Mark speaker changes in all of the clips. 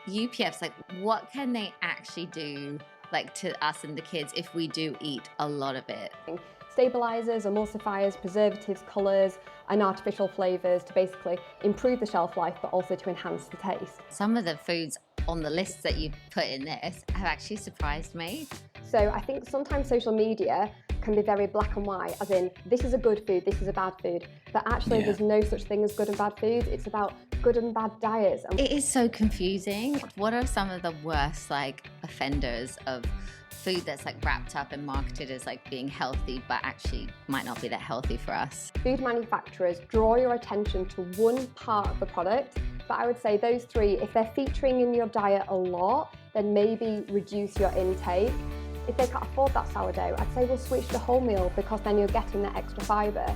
Speaker 1: UPFs, like what can they actually do like to us and the kids if we do eat a lot of it?
Speaker 2: Stabilisers, emulsifiers, preservatives, colours and artificial flavours to basically improve the shelf life but also to enhance the taste.
Speaker 1: Some of the foods on the list that you put in this have actually surprised me.
Speaker 2: So I think sometimes social media can be very black and white, as in this is a good food, this is a bad food, but actually there's no such thing as good and bad food. It's about good and bad diets.
Speaker 1: It is so confusing. What are some of the worst like offenders of food that's like wrapped up and marketed as like being healthy but actually might not be that healthy for us?
Speaker 2: Food manufacturers draw your attention to one part of the product, but I would say those three, if they're featuring in your diet a lot, then maybe reduce your intake. If they can't afford that sourdough, I'd say we'll switch to wholemeal because then you're getting that extra fibre.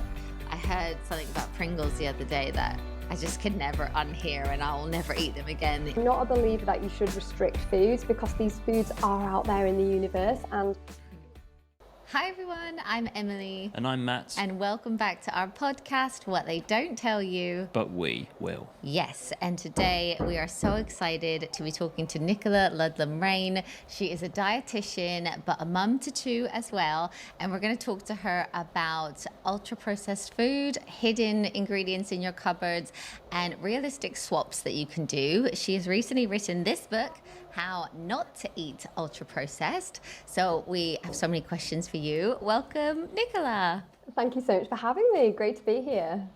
Speaker 1: I heard something about Pringles the other day that I just could never unhear, and I'll never eat them again.
Speaker 2: I'm not a believer that you should restrict foods because these foods are out there in the universe. And
Speaker 1: hi everyone, I'm Emily.
Speaker 3: And I'm Matt.
Speaker 1: And welcome back to our podcast, What They Don't Tell You.
Speaker 3: But we will.
Speaker 1: Yes, and today we are so excited to be talking to Nichola Ludlam-Raine. She is a dietitian, but a mum to two as well. And we're going to talk to her about ultra-processed food, hidden ingredients in your cupboards, and realistic swaps that you can do. She has recently written this book, How Not to Eat Ultra-Processed. So we have so many questions for you. Welcome, Nichola.
Speaker 2: thank you so much for having me. Great to be here.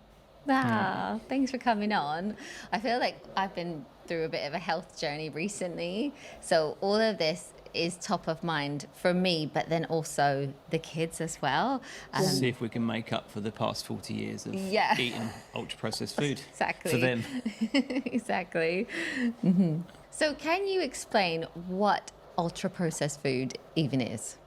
Speaker 1: Thanks for coming on. I feel like I've been through a bit of a health journey recently. So all of this is top of mind for me, but then also the kids as well.
Speaker 3: See if we can make up for the past 40 years of eating ultra-processed food
Speaker 1: Exactly.
Speaker 3: for them.
Speaker 1: Exactly. Mm-hmm. So can you explain what ultra-processed food even is?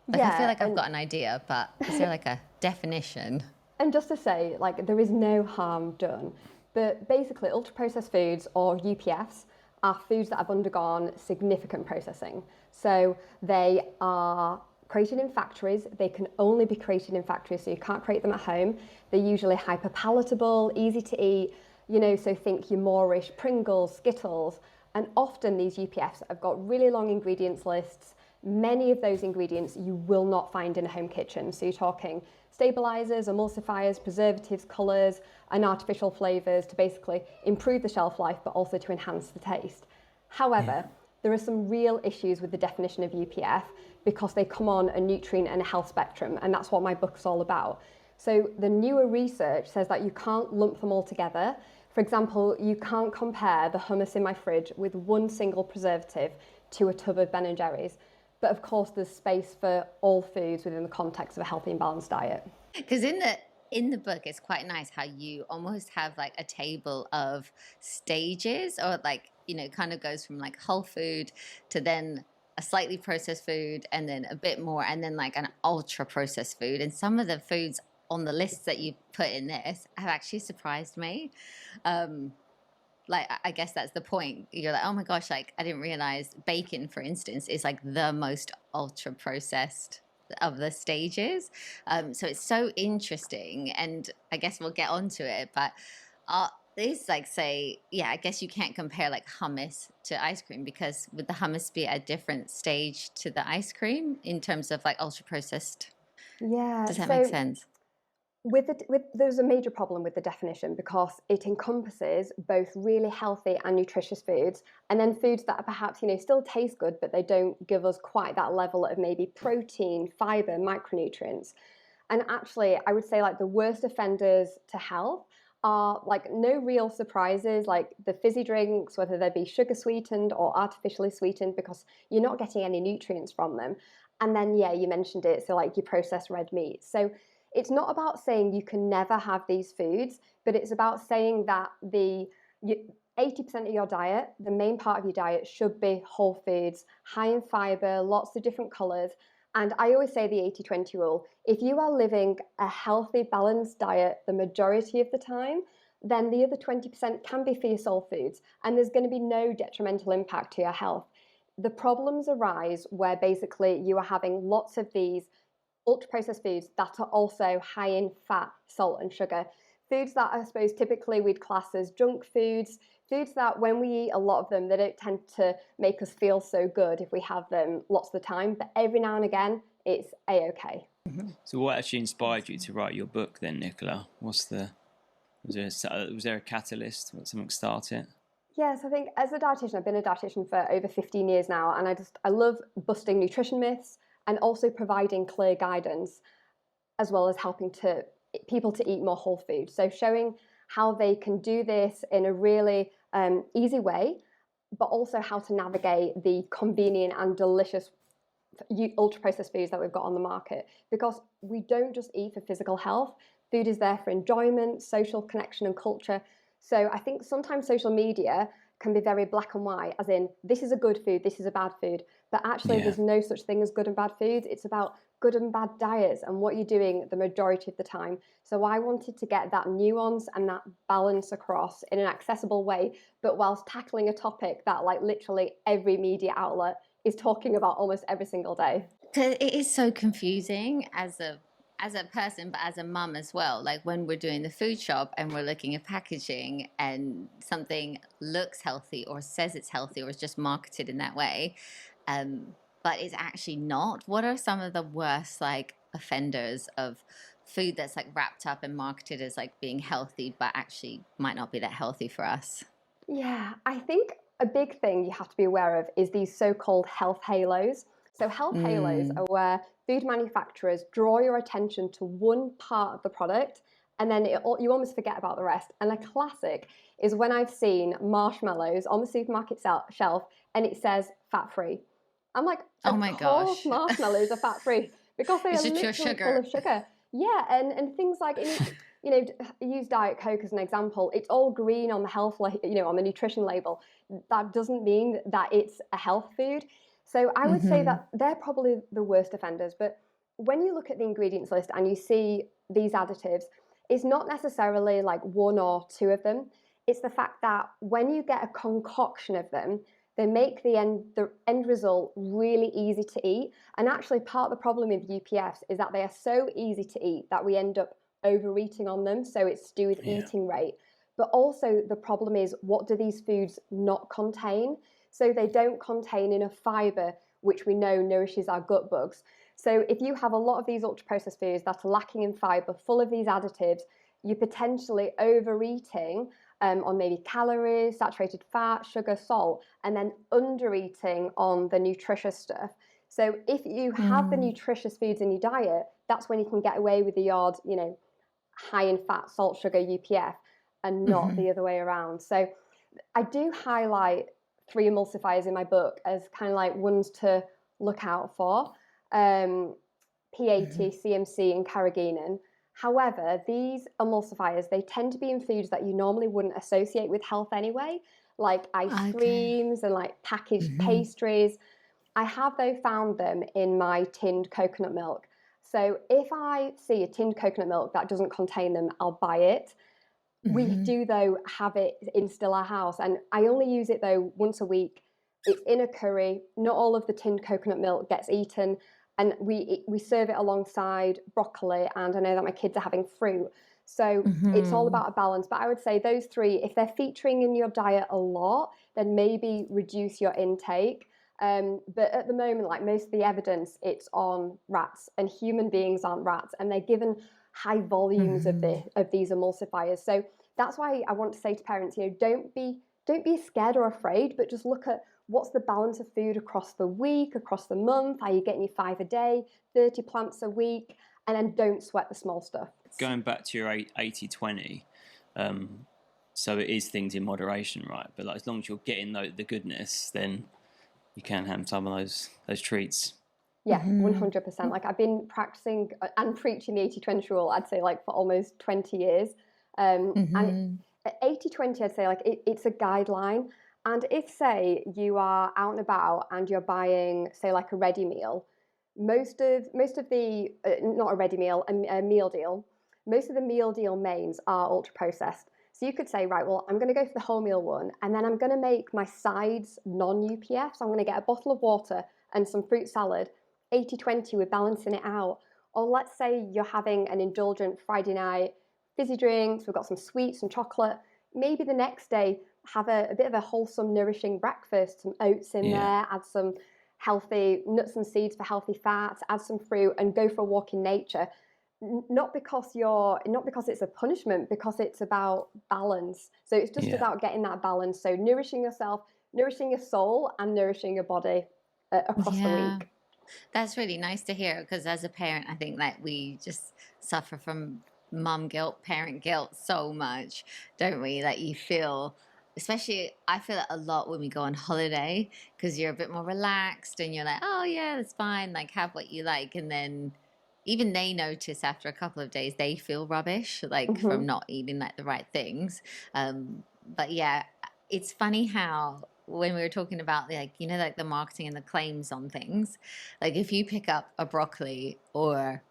Speaker 1: Like, I feel like I've got an idea, but is there like a definition?
Speaker 2: And just to say, like, there is no harm done. But basically, ultra-processed foods, or UPFs, are foods that have undergone significant processing. So they are created in factories. They can only be created in factories, so you can't create them at home. They're usually hyper-palatable, easy to eat, so think your Norris, Pringles, Skittles. And often these UPFs have got really long ingredients lists. Many of those ingredients you will not find in a home kitchen. So you're talking stabilisers, emulsifiers, preservatives, colours and artificial flavours to basically improve the shelf life but also to enhance the taste. However, there are some real issues with the definition of UPF because they come on a nutrient and a health spectrum, and that's what my book's all about. So the newer research says that you can't lump them all together. For example, you can't compare the hummus in my fridge with one single preservative to a tub of Ben & Jerry's. But of course, there's space for all foods within the context of a healthy and balanced diet.
Speaker 1: Because in the book, it's quite nice how you almost have like a table of stages, or like, kind of goes from like whole food to then a slightly processed food and then a bit more and then like an ultra processed food. And some of the foods on the list that you put in this have actually surprised me. Like, I guess that's the point. You're like, oh my gosh, like I didn't realize bacon, for instance, is like the most ultra processed of the stages. So it's so interesting, and I guess we'll get onto it. But these like say, I guess you can't compare like hummus to ice cream, because would the hummus be at a different stage to the ice cream in terms of like ultra processed?
Speaker 2: Yeah.
Speaker 1: Does that make sense?
Speaker 2: There's a major problem with the definition because it encompasses both really healthy and nutritious foods, and then foods that are perhaps still taste good, but they don't give us quite that level of maybe protein, fiber, micronutrients. And actually, I would say like the worst offenders to health are like no real surprises, like the fizzy drinks, whether they be sugar sweetened or artificially sweetened, because you're not getting any nutrients from them. And then you mentioned it, so like your processed red meat. So it's not about saying you can never have these foods, but it's about saying that 80% of your diet, the main part of your diet, should be whole foods, high in fiber, lots of different colors. And I always say the 80-20 rule. If you are living a healthy, balanced diet the majority of the time, then the other 20% can be for your soul foods, and there's going to be no detrimental impact to your health. The problems arise where basically you are having lots of these ultra-processed foods that are also high in fat, salt and sugar. Foods that I suppose typically we'd class as junk foods, foods that when we eat a lot of them, they don't tend to make us feel so good if we have them lots of the time, but every now and again, it's a-okay.
Speaker 3: So what actually inspired you to write your book then, Nichola? Was there a catalyst? Something start it?
Speaker 2: Yes, I think as a dietitian, I've been a dietitian for over 15 years now, and I love busting nutrition myths and also providing clear guidance, as well as helping people to eat more whole food. So showing how they can do this in a really easy way, but also how to navigate the convenient and delicious ultra-processed foods that we've got on the market. Because we don't just eat for physical health. Food is there for enjoyment, social connection, and culture. So I think sometimes social media can be very black and white, as in, this is a good food, this is a bad food. But actually, there's no such thing as good and bad foods. It's about good and bad diets and what you're doing the majority of the time. So I wanted to get that nuance and that balance across in an accessible way, but whilst tackling a topic that like literally every media outlet is talking about almost every single day.
Speaker 1: It is so confusing as a person, but as a mum as well. Like when we're doing the food shop and we're looking at packaging and something looks healthy or says it's healthy or is just marketed in that way, but it's actually not. What are some of the worst like offenders of food that's like wrapped up and marketed as like being healthy, but actually might not be that healthy for us?
Speaker 2: Yeah, I think a big thing you have to be aware of is these so-called health halos. So health halos are where food manufacturers draw your attention to one part of the product and then you almost forget about the rest. And a classic is when I've seen marshmallows on the supermarket shelf and it says fat-free. I'm like,
Speaker 1: oh my gosh,
Speaker 2: marshmallows are fat-free because they are literally full of sugar. Yeah, and things like, use Diet Coke as an example. It's all green on the health, on the nutrition label. That doesn't mean that it's a health food. So I would say that they're probably the worst offenders. But when you look at the ingredients list and you see these additives, it's not necessarily like one or two of them. It's the fact that when you get a concoction of them, they make the end result really easy to eat. And actually part of the problem with UPFs is that they are so easy to eat that we end up overeating on them. So it's to do with eating rate. But also the problem is, what do these foods not contain? So they don't contain enough fiber, which we know nourishes our gut bugs. So if you have a lot of these ultra-processed foods that are lacking in fiber, full of these additives, you're potentially overeating on maybe calories, saturated fat, sugar, salt, and then undereating on the nutritious stuff. So if you have the nutritious foods in your diet, that's when you can get away with the odd, high in fat, salt, sugar, UPF, and not the other way around. So I do highlight 3 emulsifiers in my book as kind of like ones to look out for, P80, CMC, and carrageenan. However, these emulsifiers, they tend to be in foods that you normally wouldn't associate with health anyway, like ice creams and like packaged pastries. I have though found them in my tinned coconut milk. So if I see a tinned coconut milk that doesn't contain them, I'll buy it. We do though have it in still our house, and I only use it though once a week. It's in a curry. Not all of the tinned coconut milk gets eaten, and we serve it alongside broccoli, and I know that my kids are having fruit. So it's all about a balance. But I would say those 3, if they're featuring in your diet a lot, then maybe reduce your intake. But at the moment, like most of the evidence, it's on rats, and human beings aren't rats, and they're given high volumes of these emulsifiers. So that's why I want to say to parents, don't be scared or afraid, but just look at what's the balance of food across the week, across the month. Are you getting your 5 a day, 30 plants a week? And then don't sweat the small stuff.
Speaker 3: Going back to your 80-20, so it is things in moderation, right? But like, as long as you're getting the goodness, then you can have some of those treats.
Speaker 2: Yeah, 100%. Like I've been practicing and preaching the 80-20 rule, I'd say like for almost 20 years. And 80-20, I'd say like it's a guideline. And if say you are out and about and you're buying say like a ready meal, most of the, not a ready meal, a meal deal, most of the meal deal mains are ultra processed. So you could say, right, well, I'm going to go for the whole meal one, and then I'm going to make my sides non-UPF. So I'm going to get a bottle of water and some fruit salad. 80-20, we're balancing it out. Or let's say you're having an indulgent Friday night, fizzy drinks, we've got some sweets and chocolate. Maybe the next day, have a bit of a wholesome, nourishing breakfast, some oats in there, add some healthy nuts and seeds for healthy fats, add some fruit, and go for a walk in nature. Not because it's a punishment, because it's about balance. So it's just about getting that balance. So nourishing yourself, nourishing your soul, and nourishing your body across the week.
Speaker 1: That's really nice to hear, because as a parent, I think that we just suffer from mom guilt, parent guilt so much, don't we? That you feel, especially I feel it a lot when we go on holiday, because you're a bit more relaxed and you're like, oh yeah, that's fine, like have what you like. And then even they notice after a couple of days, they feel rubbish, like from not eating like the right things. But yeah, it's funny how when we were talking about like, you know, like the marketing and the claims on things, like if you pick up a broccoli or,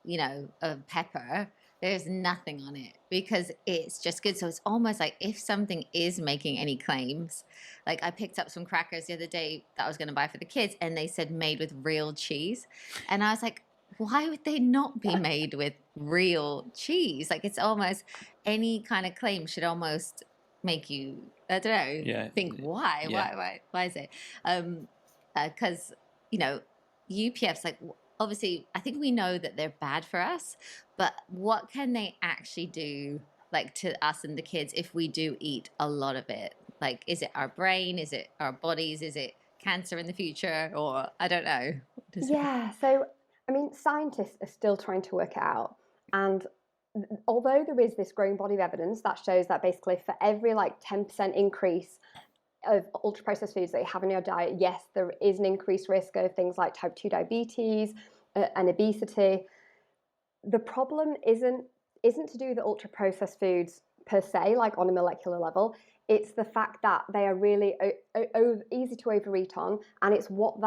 Speaker 1: you know, a pepper, there's nothing on it because it's just good. So it's almost like if something is making any claims, like I picked up some crackers the other day that I was going to buy for the kids, and they said made with real cheese. And I was like, why would they not be made with real cheese? Like it's almost any kind of claim should almost make you, I don't know, think why is it? Because, you know, UPFs, like obviously I think we know that they're bad for us, but what can they actually do like to us and the kids if we do eat a lot of it? Like, is it our brain? Is it our bodies? Is it cancer in the future? Or I don't know.
Speaker 2: So I mean, scientists are still trying to work it out. And although there is this growing body of evidence that shows that basically for every like 10% increase of ultra processed foods that you have in your diet, yes, there is an increased risk of things like type 2 diabetes and obesity. The problem isn't to do with the ultra processed foods per se, like on a molecular level. It's the fact that they are really easy to overeat on, and it's what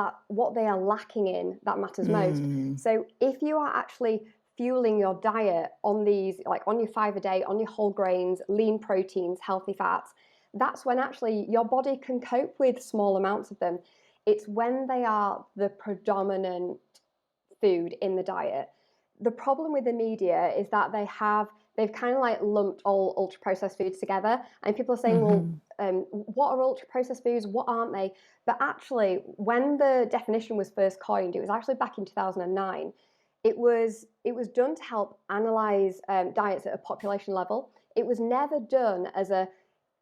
Speaker 2: they are lacking in that matters most. So if you are actually fueling your diet on these, like on your 5 a day, on your whole grains, lean proteins, healthy fats, that's when actually your body can cope with small amounts of them. It's when they are the predominant food in the diet. The problem with the media is that they've kind of like lumped all ultra processed foods together, and people are saying, well, what are ultra processed foods? What aren't they? But actually, when the definition was first coined, it was actually back in 2009. It was done to help analyze diets at a population level. It was never done as a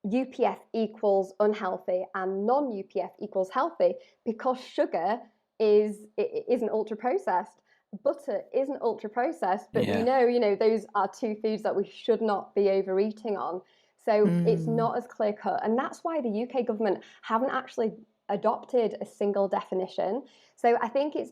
Speaker 2: UPF equals unhealthy and non-UPF equals healthy, because sugar isn't ultra processed. Butter isn't ultra processed, but we know those are two foods that we should not be overeating on. So it's not as clear cut, and that's why the UK government haven't actually adopted a single definition. So I think it's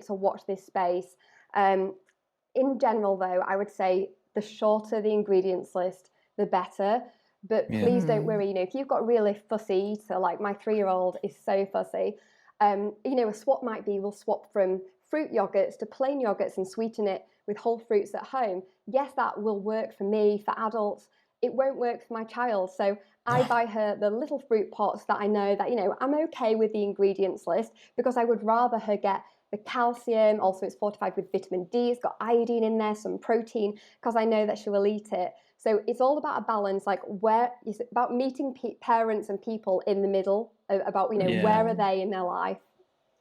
Speaker 2: a watch this space. In general, though, I would say the shorter the ingredients list, the better. But please don't worry. If you've got a really fussy eater, like my 3-year-old is so fussy, a swap might be we'll swap from fruit yogurts to plain yogurts and sweeten it with whole fruits at home. Yes, that will work for me, for adults. It won't work for my child. So I buy her the little fruit pots that I know that, I'm okay with the ingredients list, because I would rather her get the calcium. Also, it's fortified with vitamin D. It's got iodine in there, some protein, because I know that she will eat it. So it's all about a balance, like where is it about meeting parents and people in the middle, about, where are they in their life?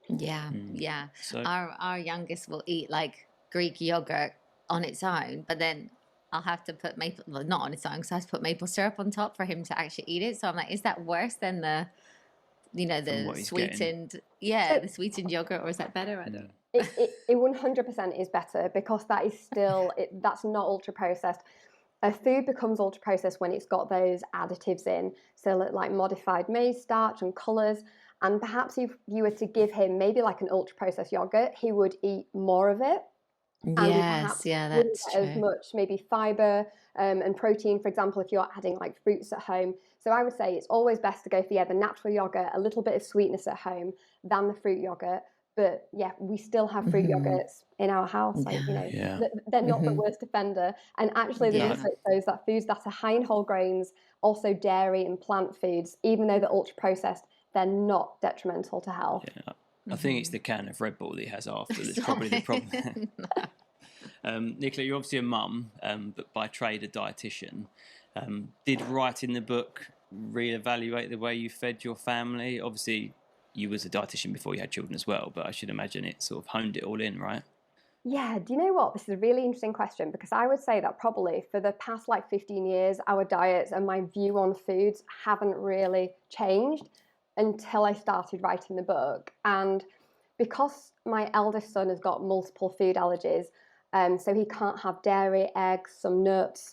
Speaker 1: Yeah. So our youngest will eat like Greek yogurt on its own, but then I'll have to put not on its own, because I have to put maple syrup on top for him to actually eat it. So I'm like, is that worse than the sweetened, the sweetened yogurt, or is that better? I don't know.
Speaker 2: It 100% is better, because that is still, that's not ultra processed. A food becomes ultra processed when it's got those additives in, so like modified maize starch and colours. And perhaps if you were to give him maybe like an ultra processed yogurt, he would eat more of it.
Speaker 1: Yes, that's true.
Speaker 2: As much maybe fibre and protein, for example, if you're adding like fruits at home. So I would say it's always best to go for the natural yogurt, a little bit of sweetness at home, than the fruit yogurt. But yeah, we still have fruit yogurts in our house. Like, they're not the worst offender. And actually, the research shows that foods that are high in whole grains, also dairy and plant foods, even though they're ultra processed, they're not detrimental to health.
Speaker 3: Yeah. I think it's the can of Red Bull that he has after that's probably the problem. Nichola, you're obviously a mum, but by trade a dietitian. Did writing the book reevaluate the way you fed your family? Obviously, you was a dietitian before you had children as well, but I should imagine it sort of honed it all in, right?
Speaker 2: Yeah, do you know what? This is a really interesting question, because I would say that probably for the past like 15 years, our diets and my view on foods haven't really changed until I started writing the book. And because my eldest son has got multiple food allergies, so he can't have dairy, eggs, some nuts,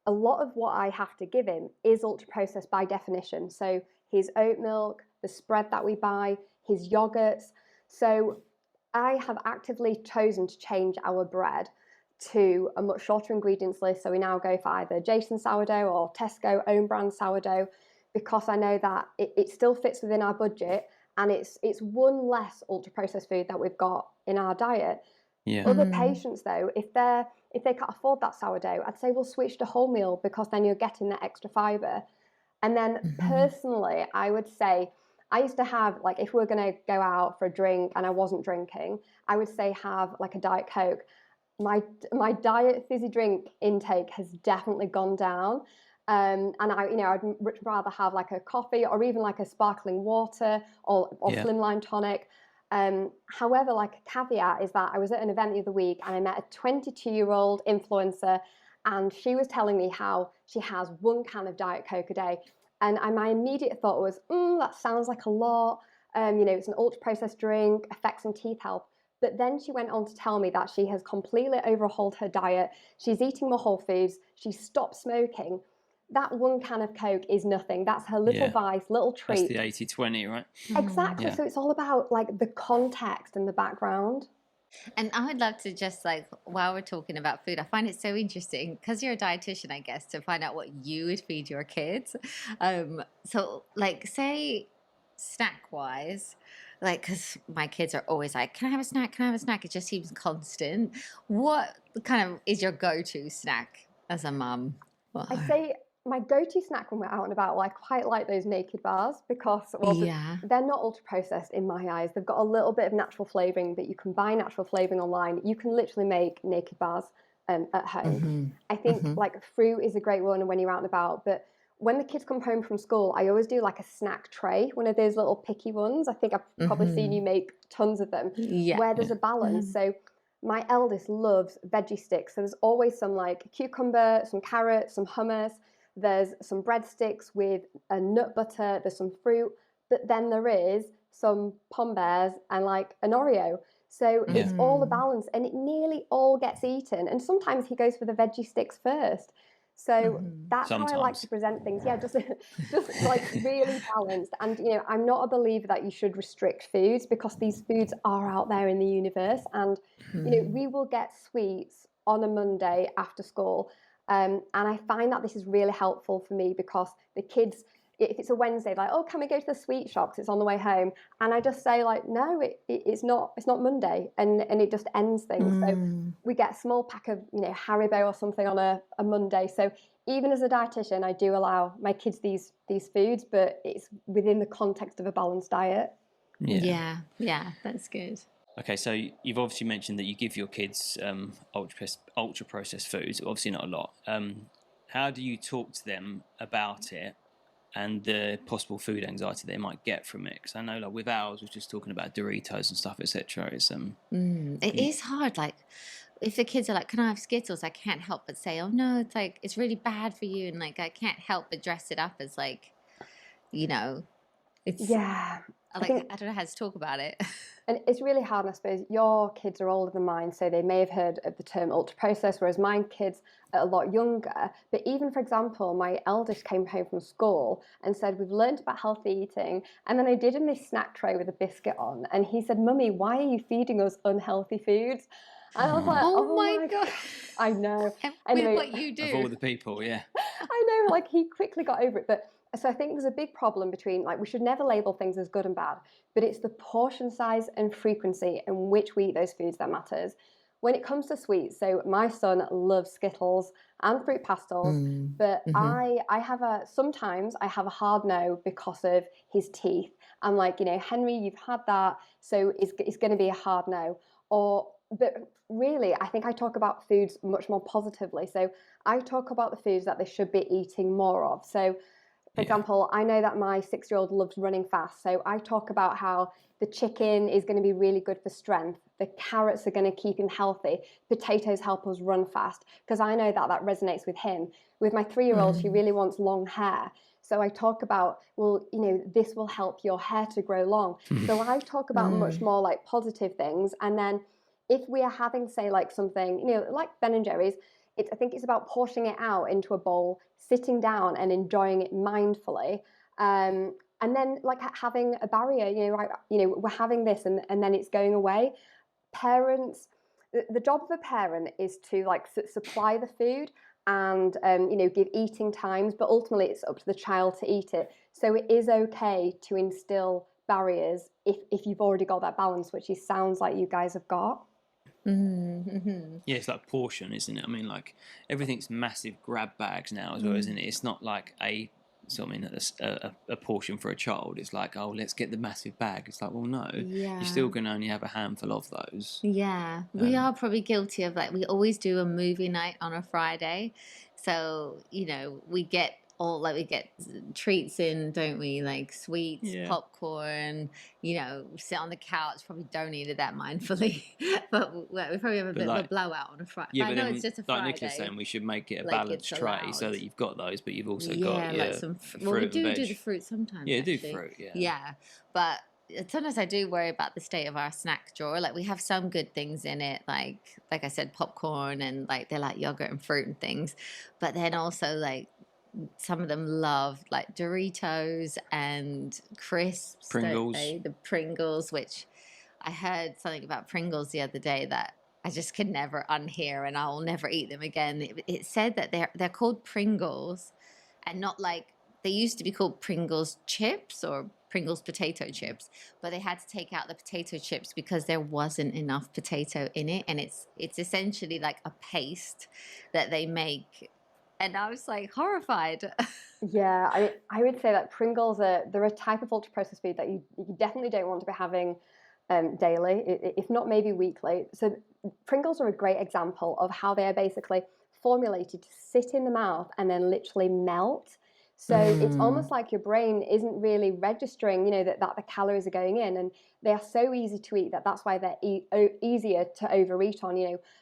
Speaker 2: a lot of what I have to give him is ultra processed by definition. So his oat milk, the spread that we buy, his yogurts. So I have actively chosen to change our bread to a much shorter ingredients list. So we now go for either Jason sourdough or Tesco own brand sourdough, because I know that it still fits within our budget, and it's one less ultra processed food that we've got in our diet.
Speaker 3: Yeah.
Speaker 2: Other patients though, if they can't afford that sourdough, I'd say we'll switch to wholemeal, because then you're getting that extra fibre. And then personally, I would say I used to have, like, if we were going to go out for a drink and I wasn't drinking, I would say have like a Diet Coke. My diet fizzy drink intake has definitely gone down. And I'd much rather have like a coffee or even like a sparkling water or
Speaker 3: Yeah.
Speaker 2: slimline tonic. However, like a caveat is that I was at an event the other week and I met a 22-year-old influencer, and she was telling me how she has one can of Diet Coke a day. And my immediate thought was, that sounds like a lot. It's an ultra-processed drink, affects some teeth health. But then she went on to tell me that she has completely overhauled her diet. She's eating more whole foods. She's stopped smoking. That one can of Coke is nothing. That's her little vice, little treat.
Speaker 3: That's the 80-20, right?
Speaker 2: Exactly.
Speaker 3: Yeah.
Speaker 2: So it's all about like the context and the background.
Speaker 1: And I would love to just like, while we're talking about food, I find it so interesting because you're a dietitian, I guess, to find out what you would feed your kids. So like, say snack wise, like, because my kids are always like, can I have a snack? Can I have a snack? It just seems constant. What kind of is your go-to snack as a mum?
Speaker 2: I'd say my go-to snack when we're out and about, well, I quite like those naked bars, because they're not ultra processed in my eyes. They've got a little bit of natural flavouring, but you can buy natural flavouring online. You can literally make naked bars at home. I think like fruit is a great one when you're out and about, but when the kids come home from school, I always do like a snack tray, one of those little picky ones. I think I've probably seen you make tons of them, where there's a balance. So my eldest loves veggie sticks. So there's always some like cucumber, some carrots, some hummus. There's some breadsticks with a nut butter. There's some fruit. But then there is some Pom Bears and like an Oreo. So it's all a balance, and it nearly all gets eaten. And sometimes he goes for the veggie sticks first. So that's how I like to present things. Yeah, just like really balanced. And I'm not a believer that you should restrict foods, because these foods are out there in the universe. And we will get sweets on a Monday after school. And I find that this is really helpful for me, because the kids, if it's a Wednesday, like, oh, can we go to the sweet shop 'cause it's on the way home? And I just say like, no, it's not Monday, and it just ends things. So we get a small pack of Haribo or something on a Monday. So even as a dietitian, I do allow my kids these foods, but it's within the context of a balanced diet.
Speaker 1: Yeah, that's good.
Speaker 3: Okay, so you've obviously mentioned that you give your kids ultra processed foods. Obviously not a lot. How do you talk to them about it and the possible food anxiety they might get from it? Because I know, like with ours, we're just talking about Doritos and stuff, etc. It's
Speaker 1: it is hard. Like, if the kids are like, "Can I have Skittles?" I can't help but say, "Oh no, it's like it's really bad for you," and like I can't help but dress it up as like, it's I don't know how to talk about it.
Speaker 2: And it's really hard, and I suppose your kids are older than mine, so they may have heard of the term ultra processed, whereas my kids are a lot younger. But even, for example, my eldest came home from school and said, we've learned about healthy eating. And then I did him this snack tray with a biscuit on. And he said, Mummy, why are you feeding us unhealthy foods? And I was like, oh my God. I know.
Speaker 1: Anyway, with what you do.
Speaker 3: Of all the people, yeah.
Speaker 2: I know, like he quickly got over it. But so I think there's a big problem between, like, we should never label things as good and bad, but it's the portion size and frequency in which we eat those foods that matters. When it comes to sweets, so my son loves Skittles and fruit pastels, but sometimes I have a hard no because of his teeth. I'm like, Henry, you've had that, so it's going to be a hard no. But really, I think I talk about foods much more positively. So I talk about the foods that they should be eating more of. So For example, I know that my 6-year-old loves running fast. So I talk about how the chicken is going to be really good for strength. The carrots are going to keep him healthy. Potatoes help us run fast, because I know that that resonates with him. With my 3-year-old, she really wants long hair. So I talk about, well, this will help your hair to grow long. So I talk about much more like positive things. And then if we are having, say, like something, like Ben and Jerry's, I think it's about portioning it out into a bowl, sitting down and enjoying it mindfully. And then like having a barrier, we're having this and then it's going away. Parents, the job of a parent is to like supply the food and give eating times, but ultimately it's up to the child to eat it. So it is okay to instill barriers if you've already got that balance, which it sounds like you guys have got.
Speaker 3: Yeah, it's like portion, isn't it? I mean, like everything's massive grab bags now as well, isn't it? It's not like a portion for a child. It's like, oh, let's get the massive bag. It's like, well, no, you're still going to only have a handful of those.
Speaker 1: Yeah, we are probably guilty of like, we always do a movie night on a Friday. So, we get treats in, don't we? Like sweets, popcorn, sit on the couch, probably don't eat it that mindfully, but we probably have a bit of a blowout on a Friday.
Speaker 3: Yeah,
Speaker 1: but I know it's just a Friday.
Speaker 3: Like Nicola's saying, we should make it a
Speaker 1: like
Speaker 3: balanced tray so that you've got those, but you've also got
Speaker 1: like some fruit. Well, we do the fruit sometimes.
Speaker 3: Yeah,
Speaker 1: actually.
Speaker 3: do fruit. Yeah.
Speaker 1: Yeah, but sometimes I do worry about the state of our snack drawer. Like we have some good things in it, like I said, popcorn and like they're like yogurt and fruit and things. But then also like some of them love like Doritos and crisps,
Speaker 3: Pringles.
Speaker 1: The Pringles, which I heard something about Pringles the other day that I just could never unhear, and I'll never eat them again. It said that they're called Pringles, and not like they used to be called Pringles chips or Pringles potato chips, but they had to take out the potato chips because there wasn't enough potato in it, and it's essentially like a paste that they make. And I was like horrified.
Speaker 2: Yeah, I would say that Pringles they're a type of ultra processed food that you definitely don't want to be having daily, if not maybe weekly. So Pringles are a great example of how they are basically formulated to sit in the mouth and then literally melt. So it's almost like your brain isn't really registering, that the calories are going in, and they are so easy to eat that's why they're easier to overeat on.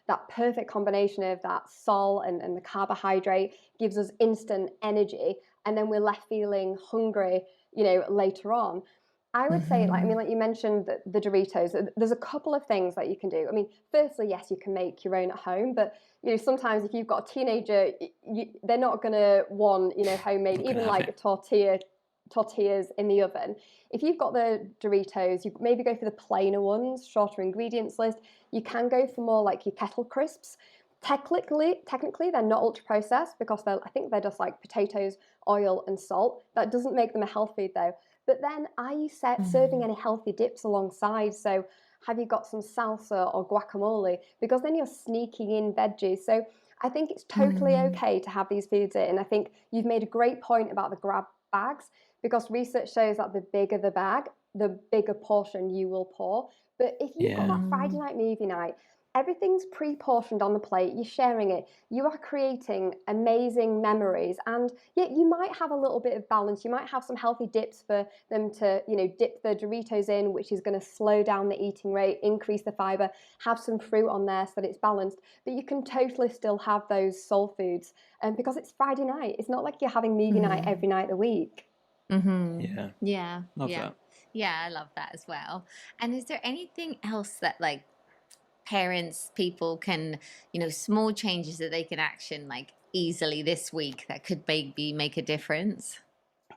Speaker 2: That perfect combination of that salt and the carbohydrate gives us instant energy, and then we're left feeling hungry, later on. I would say, like you mentioned, the Doritos, there's a couple of things that you can do. I mean, firstly, yes, you can make your own at home, but, sometimes if you've got a teenager, they're not going to want, homemade, even like tortillas in the oven. If you've got the Doritos, you maybe go for the plainer ones, shorter ingredients list. You can go for more like your kettle crisps. Technically, they're not ultra processed because I think they're just like potatoes, oil, and salt. That doesn't make them a health food though. But then, are you serving any healthy dips alongside? So have you got some salsa or guacamole? Because then you're sneaking in veggies. So I think it's totally okay to have these foods in. And I think you've made a great point about the grab bags, because research shows that the bigger the bag, the bigger portion you will pour. But if you've got that Friday night movie night, everything's pre-portioned on the plate, you're sharing it, you are creating amazing memories, and yet you might have a little bit of balance. You might have some healthy dips for them to, dip the Doritos in, which is going to slow down the eating rate, increase the fiber, have some fruit on there so that it's balanced, but you can totally still have those soul foods, because it's Friday night. It's not like you're having movie night every night of the week.
Speaker 1: Yeah.
Speaker 3: Love that.
Speaker 1: Yeah, I love that as well. And is there anything else that like parents, people can, small changes that they can action like easily this week that could maybe make a difference?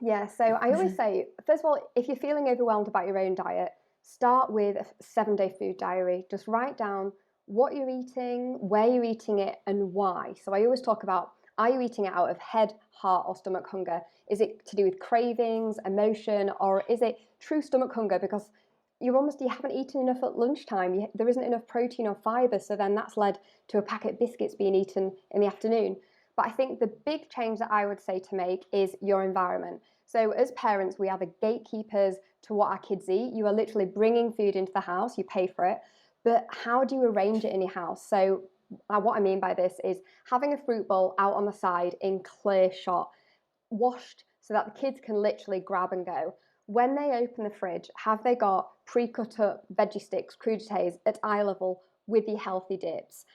Speaker 2: Yeah, so I always say, first of all, if you're feeling overwhelmed about your own diet, start with a 7-day food diary. Just write down what you're eating, where you're eating it, and why. So I always talk about, are you eating it out of head, heart, or stomach hunger? Is it to do with cravings, emotion, or is it true stomach hunger? Because you haven't eaten enough at lunchtime. There isn't enough protein or fiber, so then that's led to a packet of biscuits being eaten in the afternoon. But I think the big change that I would say to make is your environment. So as parents, we are the gatekeepers to what our kids eat. You are literally bringing food into the house, you pay for it, but how do you arrange it in your house? So what I mean by this is having a fruit bowl out on the side in clear shot, washed so that the kids can literally grab and go. When they open the fridge, have they got pre-cut up veggie sticks, crudités at eye level with your healthy dips?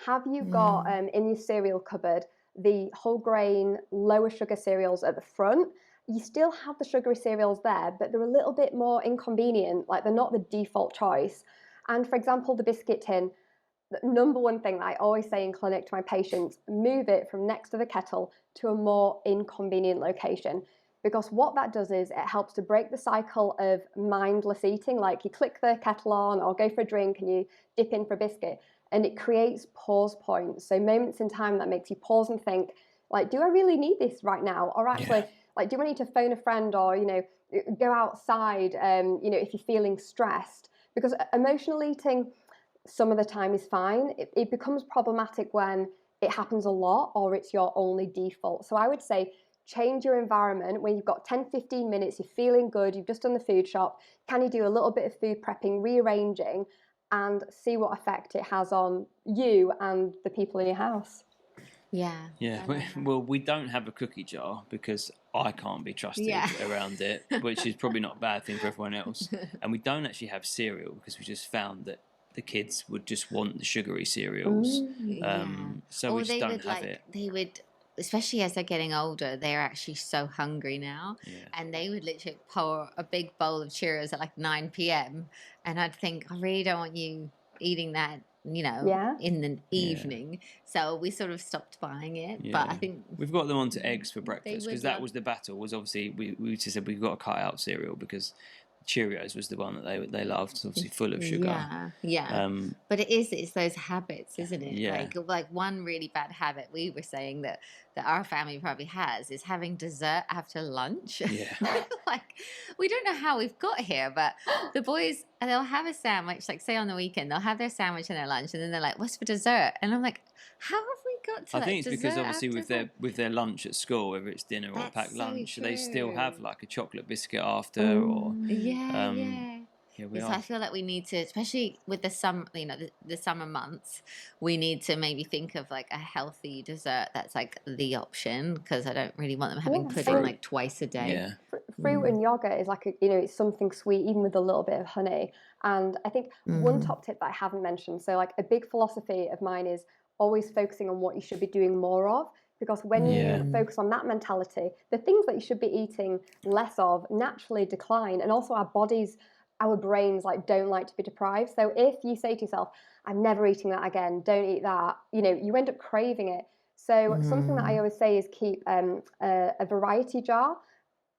Speaker 2: Have you got in your cereal cupboard the whole grain, lower sugar cereals at the front? You still have the sugary cereals there, but they're a little bit more inconvenient, like they're not the default choice. And for example, the biscuit tin, the number one thing that I always say in clinic to my patients, move it from next to the kettle to a more inconvenient location. Because what that does is it helps to break the cycle of mindless eating, like you click the kettle on or go for a drink and you dip in for a biscuit, and it creates pause points. So moments in time that makes you pause and think, like, do I really need this right now? Or actually, like, do I need to phone a friend or, go outside, if you're feeling stressed? Because emotional eating some of the time is fine. It becomes problematic when it happens a lot or it's your only default. So I would say change your environment when you've got 10-15 minutes, you're feeling good, you've just done the food shop. Can you do a little bit of food prepping, rearranging, and see what effect it has on you and the people in your house?
Speaker 1: Yeah.
Speaker 3: Well, we don't have a cookie jar because I can't be trusted around it, which is probably not a bad thing for everyone else. And we don't actually have cereal because we just found that the kids would just want the sugary cereals. So we just don't have it.
Speaker 1: They would, especially as they're getting older, they're actually so hungry now. And they would literally pour a big bowl of Cheerios at like 9 p.m. And I'd think, I really don't want you eating that, in the evening. So we sort of stopped buying it. But I think
Speaker 3: we've got them onto eggs for breakfast because that was the battle. Was obviously we just said we've got to cut out cereal because Cheerios was the one that they loved. It's obviously full of sugar.
Speaker 1: But it's those habits, isn't it?
Speaker 3: Yeah.
Speaker 1: Like one really bad habit we were saying that our family probably has is having dessert after lunch. Like, we don't know how we've got here, but the boys, they'll have a sandwich, like say on the weekend, they'll have their sandwich and their lunch, and then they're like, what's for dessert? And I'm like, how have we got to
Speaker 3: I think it's because
Speaker 1: dessert
Speaker 3: obviously with their lunch at school, whether it's dinner or packed lunch, they still have
Speaker 1: true.
Speaker 3: like a chocolate biscuit after or
Speaker 1: So I feel like we need to, especially with the summer, the summer months, we need to maybe think of like a healthy dessert that's like the option, because I don't really want them having pudding like twice a day.
Speaker 2: Fruit and yogurt is like it's something sweet, even with a little bit of honey. And I think one top tip that I haven't mentioned, so like a big philosophy of mine is always focusing on what you should be doing more of. Because when you focus on that mentality, the things that you should be eating less of naturally decline. And also our brains don't like to be deprived. So if you say to yourself, I'm never eating that again, don't eat that, you end up craving it. So something that I always say is keep a variety jar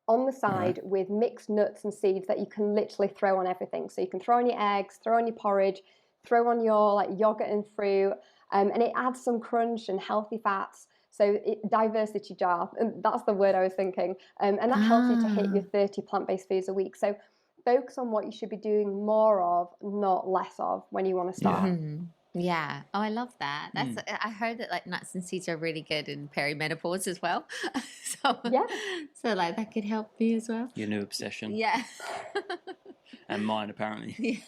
Speaker 2: on the side with mixed nuts and seeds that you can literally throw on everything. So you can throw on your eggs, throw on your porridge, throw on your yogurt and fruit, and it adds some crunch and healthy fats. So diversity jar, and that's the word I was thinking, and that helps you to hit your 30 plant-based foods a week. So focus on what you should be doing more of, not less of, when you want to start.
Speaker 1: Yeah. Oh, I love that. I heard that nuts and seeds are really good in perimenopause as well. So that could help me as well.
Speaker 3: Your new obsession.
Speaker 1: Yeah.
Speaker 3: And mine apparently.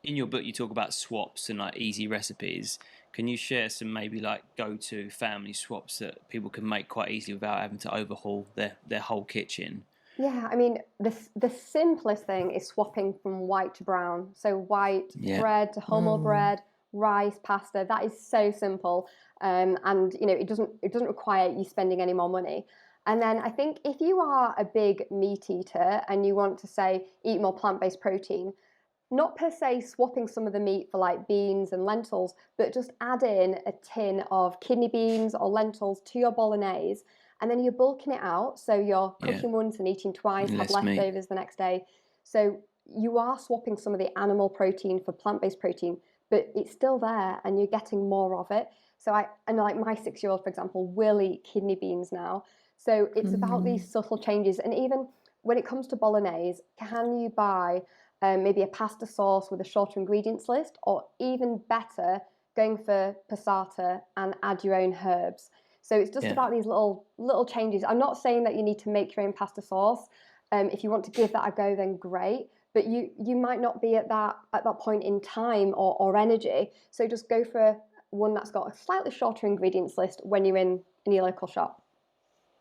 Speaker 3: In your book you talk about swaps and easy recipes. Can you share some maybe go-to family swaps that people can make quite easily without having to overhaul their whole kitchen?
Speaker 2: Yeah, I mean, the simplest thing is swapping from white to brown. So white bread to wholemeal bread, rice, pasta. That is so simple, and it doesn't require you spending any more money. And then I think if you are a big meat eater and you want to say eat more plant-based protein, not per se swapping some of the meat for beans and lentils, but just add in a tin of kidney beans or lentils to your bolognese. And then you're bulking it out, so you're cooking once and eating twice, have leftovers the next day. So you are swapping some of the animal protein for plant-based protein, but it's still there and you're getting more of it. So my 6-year-old, for example, will eat kidney beans now. So it's about these subtle changes. And even when it comes to bolognese, can you buy maybe a pasta sauce with a shorter ingredients list, or even better, going for passata and add your own herbs? So it's just about these little changes. I'm not saying that you need to make your own pasta sauce. If you want to give that a go, then great. But you might not be at that point in time or energy. So just go for one that's got a slightly shorter ingredients list when you're in your local shop.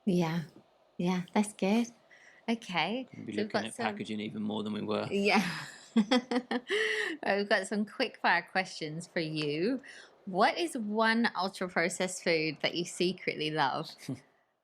Speaker 1: Yeah. Yeah, that's good. Okay.
Speaker 3: We'll be
Speaker 1: So we've
Speaker 3: looking
Speaker 1: got
Speaker 3: at
Speaker 1: some,
Speaker 3: packaging even more than we were.
Speaker 1: yeah. We've got some quick fire questions for you. What is one ultra processed food that you secretly love?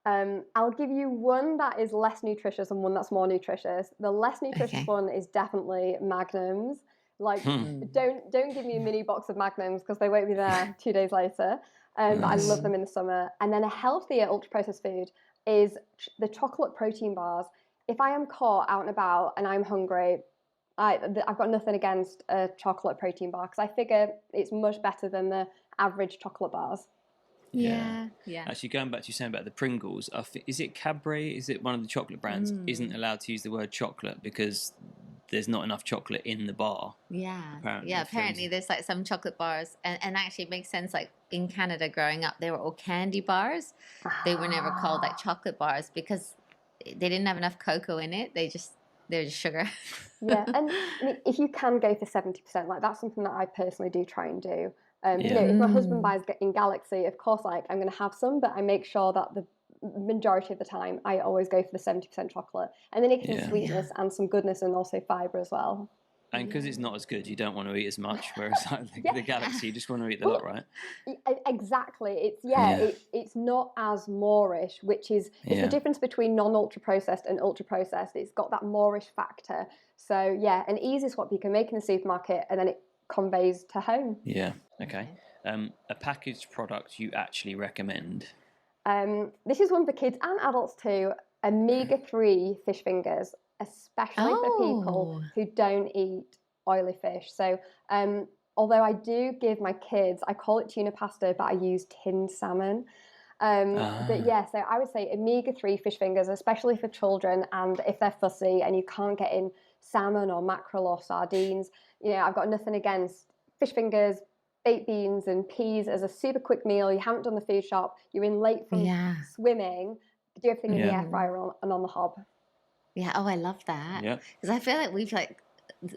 Speaker 2: I'll give you one that is less nutritious and one that's more nutritious. The less nutritious
Speaker 1: Okay.
Speaker 2: one is definitely Magnums. Like,
Speaker 1: Mm.
Speaker 2: don't give me a mini box of Magnums because they won't be there 2 days later. But I love
Speaker 3: Nice.
Speaker 2: them in the summer. And then a healthier ultra processed food is the chocolate protein bars. If I am caught out and about and I'm hungry, I've got nothing against a chocolate protein bar because I figure it's much better than the average chocolate bars.
Speaker 1: Yeah. Yeah.
Speaker 3: Actually, going back to you saying about the Pringles, is it Cadbury? Is it one of the chocolate brands? Isn't
Speaker 1: Mm.
Speaker 3: allowed to use the word chocolate because there's not enough chocolate in the bar.
Speaker 1: Yeah.
Speaker 3: Apparently,
Speaker 1: Yeah. Apparently, there's like some chocolate bars, and actually, it makes sense. Like in Canada, growing up, they were all candy bars. They were never called like
Speaker 2: Ah.
Speaker 1: chocolate bars because they didn't have enough cocoa in it. They're just sugar.
Speaker 2: Yeah, and I mean, if you can go for 70%, like that's something that I personally do try and do.
Speaker 3: Yeah.
Speaker 2: If my husband
Speaker 1: Mm.
Speaker 2: buys in Galaxy, of course, like I'm going to have some, but I make sure that the majority of the time I always go for the 70% chocolate, and then it gives
Speaker 3: Yeah.
Speaker 2: sweetness and some goodness and also fiber as well.
Speaker 3: And because it's
Speaker 1: Yeah.
Speaker 3: not as good, you don't want to eat as much. Whereas like
Speaker 2: Yeah,
Speaker 3: the Galaxy, you just want to eat the lot,
Speaker 2: well,
Speaker 3: right?
Speaker 2: exactly.
Speaker 3: Yeah.
Speaker 2: It's not as moreish, which is it's the
Speaker 3: Yeah.
Speaker 2: difference between non-ultra processed and ultra processed. It's got that moreish factor. So yeah, an easy swap you can make in the supermarket, and then it conveys to home.
Speaker 3: Yeah. Okay.
Speaker 1: Okay.
Speaker 3: A packaged product you actually recommend?
Speaker 2: This is one for kids and adults too. Omega-3 fish fingers, especially for people
Speaker 1: Oh.
Speaker 2: who don't eat oily fish. So, although I do give my kids, I call it tuna pasta, but I use tinned salmon. But
Speaker 3: Ah.
Speaker 2: yeah, so I would say omega-3 fish fingers, especially for children, and if they're fussy and you can't get in salmon or mackerel or sardines, I've got nothing against fish fingers, baked beans and peas as a super quick meal. You haven't done the food shop, you're in late from
Speaker 1: Yeah.
Speaker 2: swimming, do everything in the
Speaker 3: Yeah.
Speaker 2: air
Speaker 1: Mm.
Speaker 2: fryer and on the hob.
Speaker 1: Yeah. Oh, I love that
Speaker 3: Yeah.
Speaker 1: because I feel like we've like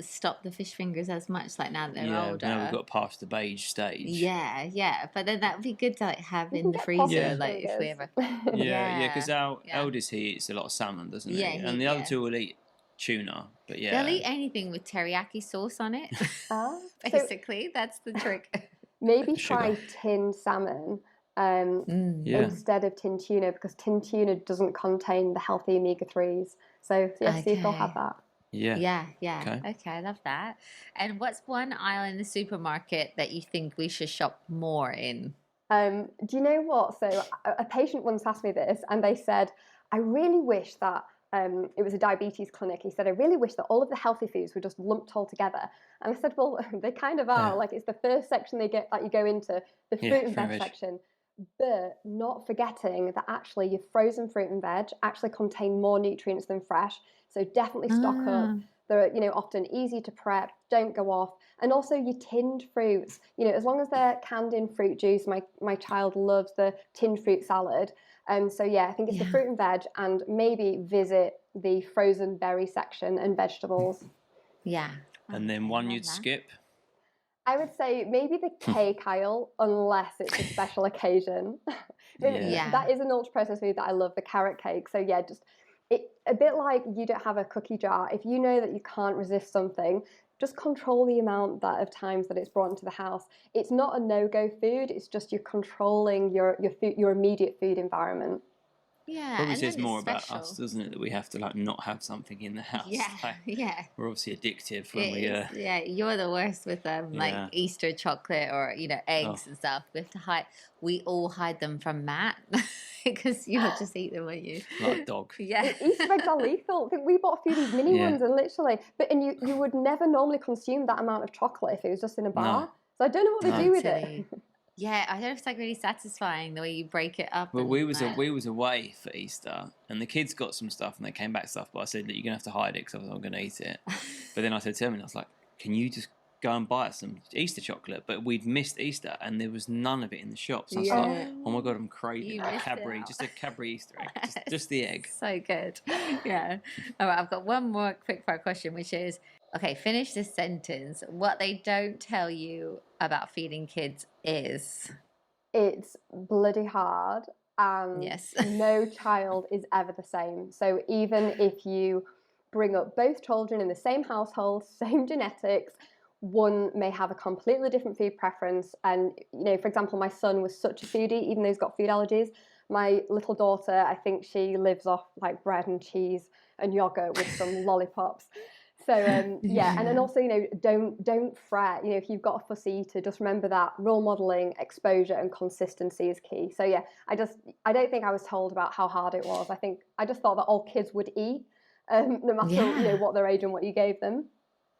Speaker 1: stopped the fish fingers as much like now that they're
Speaker 3: Yeah. Now we've
Speaker 1: older.
Speaker 3: got past the beige stage.
Speaker 1: Yeah, yeah, but then that would be good to like have
Speaker 2: You
Speaker 1: in
Speaker 2: can
Speaker 1: the
Speaker 2: get posh
Speaker 1: freezer,
Speaker 3: Yeah.
Speaker 2: fish
Speaker 1: like if we
Speaker 2: fingers.
Speaker 1: ever.
Speaker 3: Yeah.
Speaker 1: Yeah,
Speaker 3: Because our
Speaker 1: yeah,
Speaker 3: eldest, he eats a lot of salmon, doesn't
Speaker 1: yeah.
Speaker 3: he? And the other
Speaker 1: Yeah.
Speaker 3: two will eat tuna. But
Speaker 1: They'll
Speaker 3: yeah.
Speaker 1: eat anything with teriyaki sauce on it.
Speaker 2: So
Speaker 1: Basically, that's the trick.
Speaker 2: maybe
Speaker 3: Sugar.
Speaker 2: try tinned salmon
Speaker 1: Mm.
Speaker 3: Yeah.
Speaker 2: instead of tinned tuna because tinned tuna doesn't contain the healthy omega-3s. So yeah, see if they'll have
Speaker 1: Okay.
Speaker 2: that.
Speaker 3: Yeah.
Speaker 1: Yeah, yeah.
Speaker 3: Okay.
Speaker 1: Okay, I love that. And what's one aisle in the supermarket that you think we should shop more in?
Speaker 2: Do you know what? So a patient once asked me this, and they said, "I really wish that." It was a diabetes clinic. He said, "I really wish that all of the healthy foods were just lumped all together." And I said, "Well, they kind of are.
Speaker 3: Yeah.
Speaker 2: Like it's the first section they get that you go into, the
Speaker 3: Yeah.
Speaker 2: fruit and
Speaker 3: Fruit and
Speaker 2: veg
Speaker 3: veg.
Speaker 2: section." But not forgetting that actually your frozen fruit and veg actually contain more nutrients than fresh. So definitely stock up.
Speaker 1: Ah,
Speaker 2: They're often easy to prep, don't go off. And also your tinned fruits, as long as they're canned in fruit juice, my child loves the tinned fruit salad. So yeah, I think it's the
Speaker 1: yeah,
Speaker 2: fruit and veg and maybe visit the frozen berry section and vegetables.
Speaker 1: yeah.
Speaker 3: And then
Speaker 1: Okay,
Speaker 3: one
Speaker 1: love
Speaker 3: you'd
Speaker 1: that.
Speaker 3: skip.
Speaker 2: I would say maybe the cake aisle, unless it's a special occasion.
Speaker 3: Yeah.
Speaker 1: Yeah.
Speaker 2: That is an ultra processed food that I love, the carrot cake. So yeah, just a bit like you don't have a cookie jar. If you know that you can't resist something, just control the amount of times that it's brought into the house. It's not a no-go food. It's just you're controlling your food, your immediate food environment.
Speaker 1: Yeah,
Speaker 3: Probably
Speaker 1: and
Speaker 3: says
Speaker 1: then it's
Speaker 3: more about us,
Speaker 1: special.
Speaker 3: doesn't it, that we have to like not have something in the house.
Speaker 1: Yeah,
Speaker 3: Like
Speaker 1: yeah.
Speaker 3: we're obviously addictive
Speaker 1: It
Speaker 3: when we
Speaker 1: is, yeah. You're the worst with like
Speaker 3: yeah.
Speaker 1: Easter chocolate or
Speaker 3: Oh,
Speaker 1: eggs and stuff. We have to hide. We all hide them from Matt because you'll just eat them, won't you?
Speaker 3: like a dog.
Speaker 1: Yeah.
Speaker 2: Easter eggs are lethal. I think we bought a few of these mini
Speaker 3: Yeah.
Speaker 2: ones and literally, and you would never normally consume that amount of chocolate if it was just in a
Speaker 3: No.
Speaker 2: bar. So I don't know what they
Speaker 3: No.
Speaker 2: do with it.
Speaker 1: Totally. Yeah, I don't know if it's like really satisfying the way you break it up
Speaker 3: Well,
Speaker 1: and like,
Speaker 3: we was away for Easter, and the kids got some stuff, and they came back with stuff. But I said that you're gonna have to hide it because I was not gonna eat it. But then I said to him, and I was like, "Can you just go and buy us some Easter chocolate?" But we'd missed Easter, and there was none of it in the shops. I was like,
Speaker 1: yeah,
Speaker 3: "Oh my god, I'm craving
Speaker 1: you
Speaker 3: a
Speaker 1: missed
Speaker 3: Cadbury,
Speaker 1: out.
Speaker 3: just a Cadbury Easter egg, just the egg."
Speaker 1: So good. Yeah. All right, I've got one more quick fire question, which is okay, finish this sentence. What they don't tell you about feeding kids is.
Speaker 2: It's bloody hard and
Speaker 1: Yes.
Speaker 2: no child is ever the same. So even if you bring up both children in the same household, same genetics, one may have a completely different food preference. And, you know, for example, my son was such a foodie, even though he's got food allergies. My little daughter, I think she lives off like bread and cheese and yogurt with some lollipops. So yeah, and then also, you know, don't fret. You know, if you've got a fussy eater, just remember that role modeling, exposure, and consistency is key. So yeah, I don't think I was told about how hard it was. I just thought that all kids would eat, no matter you know what their age and what you gave them.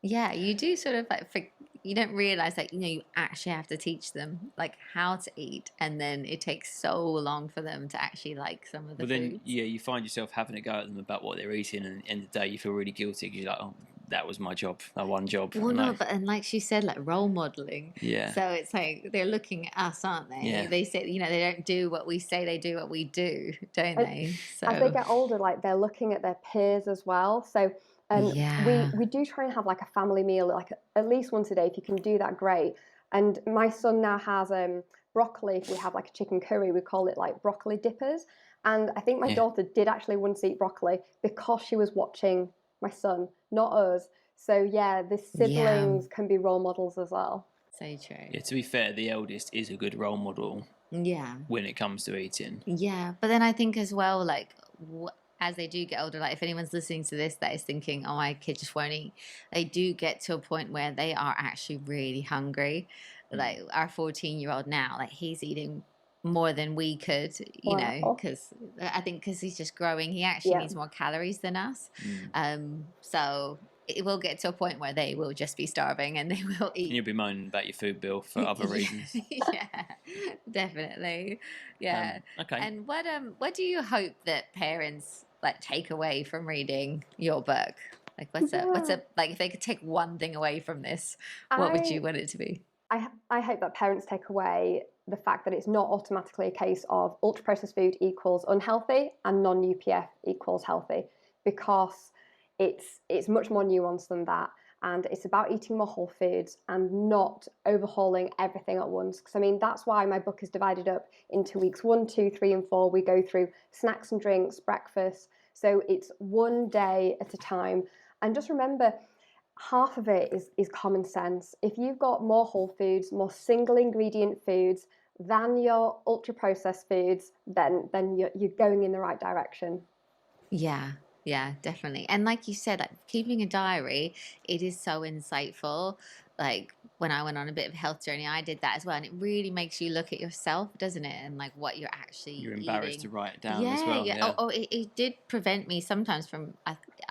Speaker 1: Yeah, you do sort of like you don't realize that you know you actually have to teach them like how to eat, and then it takes so long for them to actually like some of the
Speaker 3: Well, then,
Speaker 1: foods.
Speaker 3: yeah, you find yourself having to go at them about what they're eating, and at the end of the day, you feel really guilty because you're like, oh, that was my job, my one job.
Speaker 1: Well, no, but and like she said, like role modeling.
Speaker 3: Yeah.
Speaker 1: So it's like they're looking at us, aren't they?
Speaker 3: Yeah.
Speaker 1: They say, you know, they don't do what we say, they do what we do, don't
Speaker 2: And
Speaker 1: they?
Speaker 2: as they
Speaker 1: So
Speaker 2: get older, like they're looking at their peers as well. So
Speaker 1: yeah,
Speaker 2: we do try and have like a family meal, like at least once a day. If you can do that, great. And my son now has broccoli. If we have like a chicken curry, we call it like broccoli dippers. And I think my daughter did actually once eat broccoli because she was watching my son, not us. So yeah, the siblings can be role models as well.
Speaker 1: so true.
Speaker 3: Yeah, to be fair, the eldest is a good role model
Speaker 1: Yeah.
Speaker 3: when it comes to eating.
Speaker 1: Yeah, but then I think as well, like as they do get older, like if anyone's listening to this that is thinking, "Oh, my kid just won't eat," they do get to a point where they are actually really hungry. Like our 14-year-old now, like he's eating more than we could, you know,
Speaker 2: Wow.
Speaker 1: because I think because he's just growing, he actually
Speaker 2: Yeah.
Speaker 1: needs more calories than us. So it will get to a point where they will just be starving and they will eat.
Speaker 3: And you'll be moaning about your food bill for other reasons.
Speaker 1: Yeah, definitely. Yeah.
Speaker 3: Okay.
Speaker 1: And what do you hope that parents like take away from reading your book? Like what's a like if they could take one thing away from this, what would you want it to be?
Speaker 2: I hope that parents take away the fact that it's not automatically a case of ultra processed food equals unhealthy and non UPF equals healthy, because it's much more nuanced than that. And it's about eating more whole foods and not overhauling everything at once. Because I mean, that's why my book is divided up into weeks 1, 2, 3, and 4. We go through snacks and drinks, breakfast. So it's one day at a time. And just remember, half of it is common sense. If you've got more whole foods, more single ingredient foods than your ultra processed foods, then you're going in the right direction.
Speaker 1: Yeah, yeah, definitely. And like you said, like keeping a diary, it is so insightful. Like when I went on a bit of a health journey, I did that as well, and it really makes you look at yourself, doesn't it? And like what you're actually
Speaker 3: You're embarrassed
Speaker 1: eating.
Speaker 3: to write it down as well.
Speaker 1: Yeah. Oh, it did prevent me sometimes from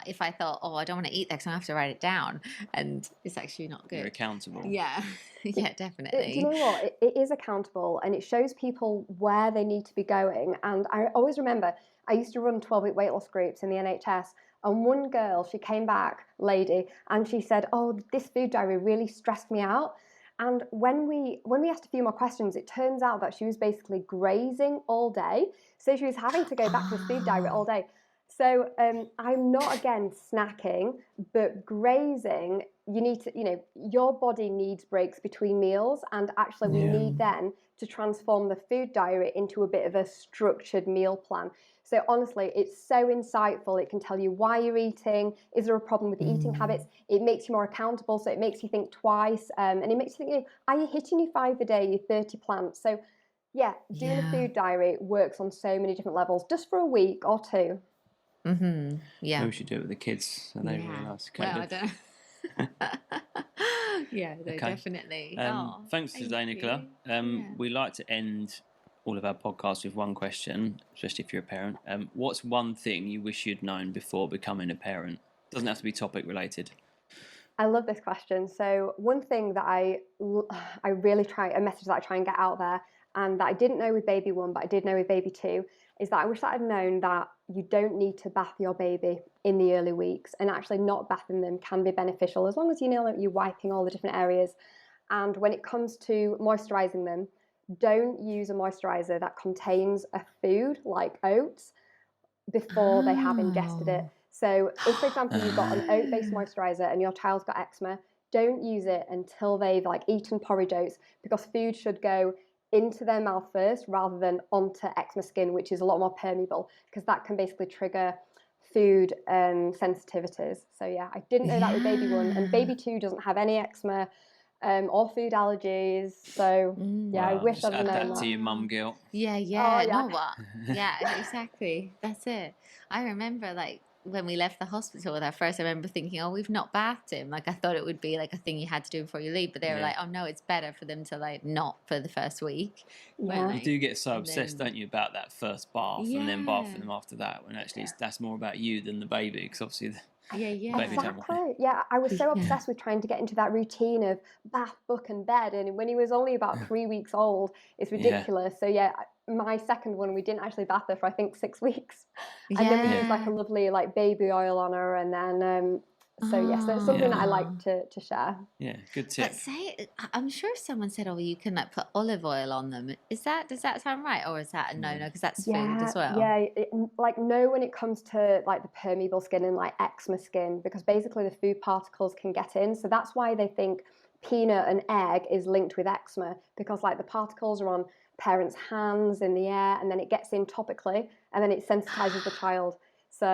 Speaker 1: if I thought, oh, I don't want to eat that because I have to write it down, and it's actually not good.
Speaker 3: You're accountable.
Speaker 1: Yeah, yeah, definitely.
Speaker 2: Do you know what? It is accountable, and it shows people where they need to be going. And I always remember I used to run 12-week weight loss groups in the NHS. And one girl, she came back, lady, and she said, "Oh, this food diary really stressed me out." And when we asked a few more questions, it turns out that she was basically grazing all day, so she was having to go back to the food diary all day. So I'm not against snacking, but grazing, you need to, you know, your body needs breaks between meals, and actually we need then to transform the food diary into a bit of a structured meal plan. So honestly, it's so insightful. It can tell you why you're eating. Is there a problem with the eating habits? It makes you more accountable, so it makes you think twice, and it makes you think, you know, are you hitting your 5 a day, your 30 plants? So yeah, doing a food diary works on so many different levels, just for a week or two.
Speaker 1: Yeah.
Speaker 3: Maybe we should do it with the kids so they realise. Okay,
Speaker 1: well, I don't yeah, no,
Speaker 3: okay.
Speaker 1: Definitely.
Speaker 3: Thanks today, Nichola. We like to end all of our podcasts with one question, especially if you're a parent. What's one thing you wish you'd known before becoming a parent? Doesn't have to be topic related.
Speaker 2: I love this question. So one thing that I really try, a message that I try and get out there, and that I didn't know with baby 1, but I did know with baby 2, is that I wish that I'd known that you don't need to bath your baby in the early weeks, and actually not bathing them can be beneficial as long as you know that you're wiping all the different areas. And when it comes to moisturising them, don't use a moisturiser that contains a food like oats before they have ingested it. So if, for example, you've got an oat-based moisturiser and your child's got eczema, don't use it until they've like eaten porridge oats, because food should go into their mouth first rather than onto eczema skin, which is a lot more permeable, because that can basically trigger food sensitivities. So yeah, I didn't know that with baby 1, and baby 2 doesn't have any eczema or food allergies. So yeah, I wish
Speaker 3: just
Speaker 2: I'd
Speaker 3: add
Speaker 2: known
Speaker 3: that
Speaker 2: that.
Speaker 3: to your mum guilt.
Speaker 1: Yeah,
Speaker 2: Oh,
Speaker 1: yeah,
Speaker 2: yeah.
Speaker 1: know what? Yeah, exactly. That's it. I remember like when we left the hospital with our first, I remember thinking, oh, we've not bathed him. Like I thought it would be like a thing you had to do before you leave, but they were
Speaker 3: Yeah.
Speaker 1: like, oh no, it's better for them to like not for the first week.
Speaker 2: Yeah.
Speaker 3: You do get so
Speaker 1: And
Speaker 3: obsessed,
Speaker 1: then-
Speaker 3: don't you, about that first bath and then bathing them after that, when actually that's more about you than the baby, because obviously
Speaker 1: Yeah.
Speaker 3: baby don't want
Speaker 2: Exactly. Yeah, I was so
Speaker 1: Yeah.
Speaker 2: obsessed with trying to get into that routine of bath, book, and bed. And when he was only about 3 weeks old, it's ridiculous. So yeah, my second one, we didn't actually bath her for I think 6 weeks, and then we used like a lovely like baby oil on her, and then so yes, that's something that I like to share.
Speaker 3: Yeah, good tip.
Speaker 1: But I'm sure someone said, oh, you can like put olive oil on them. Does that sound right, or is that a no? Because that's food as well.
Speaker 2: Yeah, like no, when it comes to like the permeable skin and like eczema skin, because basically the food particles can get in. So that's why they think peanut and egg is linked with eczema, because like the particles are on parents' hands in the air, and then it gets in topically, and then it sensitizes the child. So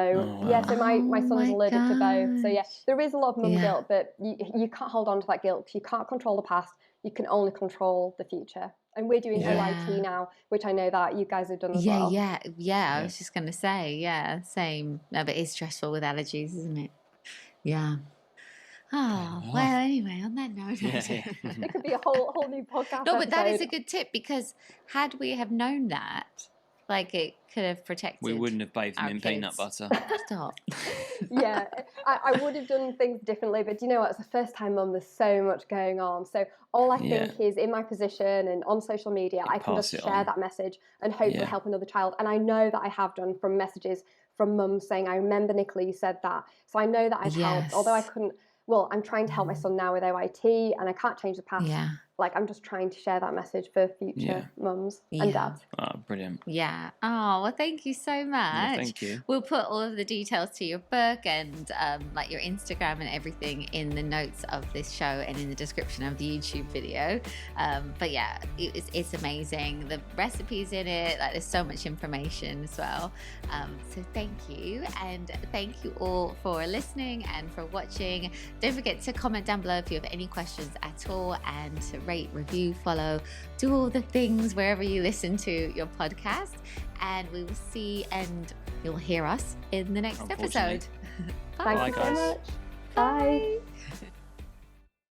Speaker 2: so my son's allergic to both. So yeah, there is a lot of mum guilt, but you can't hold on to that guilt because you can't control the past. You can only control the future. And we're doing OIT now, which I know that you guys have done as well.
Speaker 1: Yeah. I was just gonna say, same. No, but it's stressful with allergies, isn't it? Yeah. Oh, well, anyway, on that note,
Speaker 2: It could be a whole new podcast.
Speaker 1: No, but that is a
Speaker 2: episode.
Speaker 1: good tip, because had we have known that, like it could have protected.
Speaker 3: We wouldn't have bathed them
Speaker 1: our
Speaker 3: in peanut
Speaker 1: kids.
Speaker 3: butter.
Speaker 1: Stop.
Speaker 2: Yeah, I would have done things differently, but do you know what? As a first-time mum, there's so much going on. So all I think is, in my position and on social media, I can just share that message and hopefully help another child. And I know that I have done from messages from mums saying, I remember Nichola, you said that. So I know that I've helped, although I couldn't. Well, I'm trying to help my son now with OIT, and I can't change the past.
Speaker 1: Yeah.
Speaker 2: Like, I'm just trying to share that message for future mums and dads.
Speaker 3: Oh, brilliant.
Speaker 1: Yeah. Oh, well, thank you so much.
Speaker 3: Yeah, thank you.
Speaker 1: We'll put all of the details to your book and like your Instagram and everything in the notes of this show and in the description of the YouTube video. But yeah, it's amazing. The recipes in it, like there's so much information as well. So thank you. And thank you all for listening and for watching. Don't forget to comment down below if you have any questions at all, and to rate, review, follow, do all the things wherever you listen to your podcast, and we will see and you'll hear us in the next episode.
Speaker 2: Thank you so much. Bye.